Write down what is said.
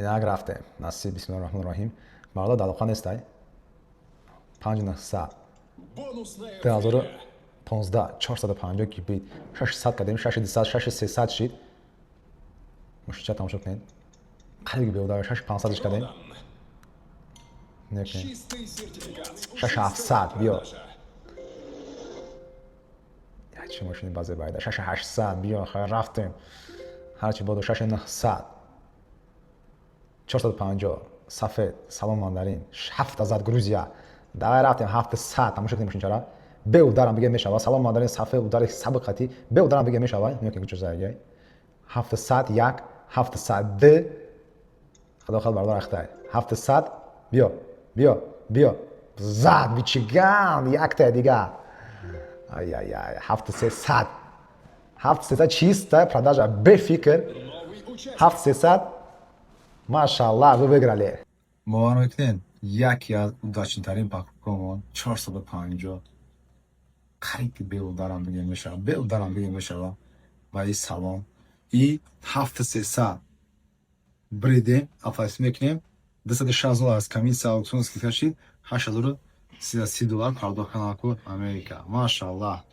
اینک رفتیم نصیب. بسم الله الرحمن الرحیم. مردا دلوخان استای 5900 2015 450 کی بید 600 کردیم 6200 6300 شد. مشکل تماشا کنید. خیلی بیادار 6500 کردیم. نکنید 6700 بیا. چه ماشینی بازی باید 6800 بیا خیر رفتیم. هرچی بود 6900 450 سفید سلام ماندارین 7000 گروزیا دایر رفتیم 700 تماشا کنیم ماشین چرا به دارم بگه میشه سلام ماندارین سفید داره سابقتی به دارم بگه میشه نمیگه که چه زایه 700 یک 700 ده خدا خود بردار اختای 700 بیا بیا بیا زد بیچگان یک تا دیگه ای ای ای 7300 7300 чисто продажа без фикр 7300 машаллах вы выиграли باور میکنین یکی از удачнитарин покупкамон 450 خیلی بیل دارم دیگه میشه بیل دارم دیگه میشه و این سلام این 7300 بریدیم افایس میکنیم $260 از комиссия аукцион скидка шид $8330 пардохтан акун Америка. Машаллах.